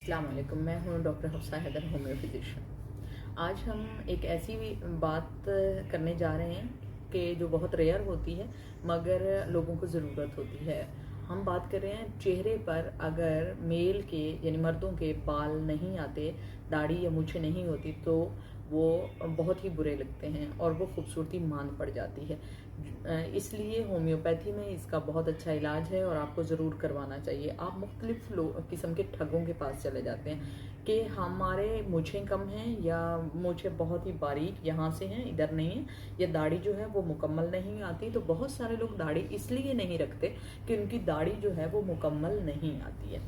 अस्सलाम वालेकुम। मैं हूँ doctor Hafsa Haider, homeo physician. आज हम एक ऐसी बात करने जा रहे हैं कि जो बहुत रेयर होती है मगर लोगों को ज़रूरत होती है। हम बात कर रहे हैं चेहरे पर अगर मेल के यानी मर्दों के बाल नहीं आते, दाढ़ी या मूछें नहीं होती तो वो बहुत ही बुरे लगते हैं और वो खूबसूरती मान पड़ जाती है। इसलिए होम्योपैथी में इसका बहुत अच्छा इलाज है और आपको ज़रूर करवाना चाहिए। आप मुख्तलिफ किस्म के ठगों के पास चले जाते हैं कि हमारे मूछें कम हैं या मूछें बहुत ही बारीक यहाँ से हैं, इधर नहीं है, या दाढ़ी जो है वो मुकम्मल नहीं आती। तो बहुत सारे लोग दाढ़ी इसलिए नहीं रखते कि उनकी दाढ़ी जो है वो मुकम्मल नहीं आती है।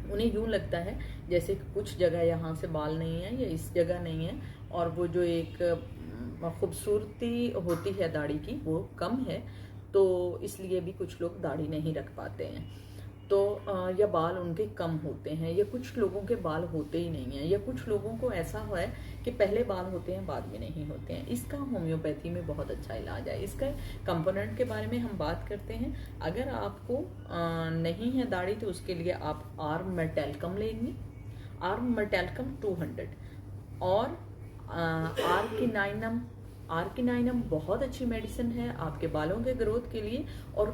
उन्हें यूं लगता है जैसे कुछ जगह यहाँ से बाल नहीं है या इस जगह नहीं है, और वो जो एक खूबसूरती होती है दाढ़ी की वो कम है, तो इसलिए भी कुछ लोग दाढ़ी नहीं रख पाते हैं। तो या बाल उनके कम होते हैं, या कुछ लोगों के बाल होते ही नहीं हैं, या कुछ लोगों को ऐसा है कि पहले बाल होते हैं बाद में नहीं होते हैं। इसका होम्योपैथी में बहुत अच्छा इलाज है। इसका कंपोनेंट के बारे में हम बात करते हैं। अगर आपको नहीं है दाढ़ी तो उसके लिए आप आर्म मेटैल्कम लेंगे, आर्म मेटैल्कम 200, और आर्किनाइनम बहुत अच्छी मेडिसिन है आपके बालों के ग्रोथ के लिए। और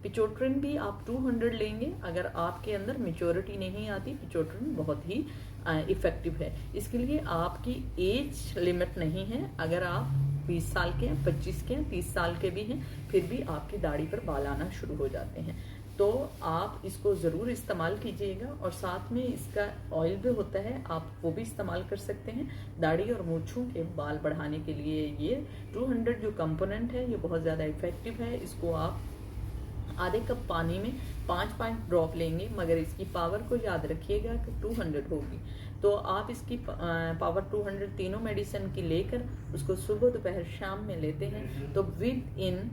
पिचोट्रेन भी आप 200 लेंगे। अगर आपके अंदर मेच्योरिटी नहीं आती, पिचोट्रेन बहुत ही इफेक्टिव है। इसके लिए आपकी एज लिमिट नहीं है। अगर आप 20 साल के हैं, 25 के हैं, 30 साल के भी हैं, फिर भी आपकी दाढ़ी पर बाल आना शुरू हो जाते हैं। तो आप इसको ज़रूर इस्तेमाल कीजिएगा। और साथ में इसका ऑयल भी होता है, आप वो भी इस्तेमाल कर सकते हैं दाढ़ी और मूंछों के बाल बढ़ाने के लिए। ये 200 जो कंपोनेंट है ये बहुत ज़्यादा इफेक्टिव है। इसको आप आधे कप पानी में 5-5 ड्रॉप लेंगे, मगर इसकी पावर को याद रखिएगा कि 200 होगी। तो आप इसकी पावर 200 तीनों मेडिसिन की लेकर उसको सुबह दोपहर शाम में लेते हैं तो विद इन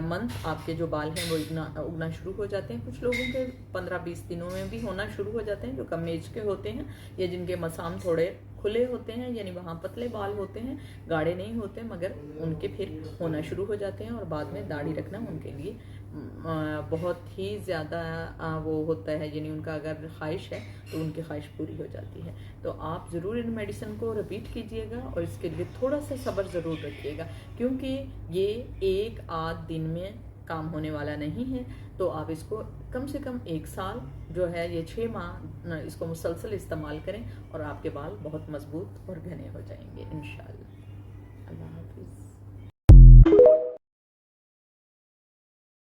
मंथ आपके जो बाल हैं वो उगना शुरू हो जाते हैं। कुछ लोगों के 15-20 दिनों में भी होना शुरू हो जाते हैं, जो कम एज के होते हैं या जिनके मसाम थोड़े खुले होते हैं, यानी वहाँ पतले बाल होते हैं, गाढ़े नहीं होते, मगर उनके फिर होना शुरू हो जाते हैं। और बाद में दाढ़ी रखना उनके लिए बहुत ही ज़्यादा वो होता है, यानी उनका अगर ख्वाहिश है तो उनकी ख्वाहिश पूरी हो जाती है। तो आप ज़रूर इन मेडिसिन को रिपीट कीजिएगा और इसके लिए थोड़ा सा सब्र ज़रूर रखिएगा, क्योंकि ये एक आध दिन में काम होने वाला नहीं है। तो आप इसको कम से कम 1 साल जो है, ये 6 माह इसको मुसलसल इस्तेमाल करें और आपके बाल बहुत मजबूत और घने हो जाएंगे इंशाल्लाह।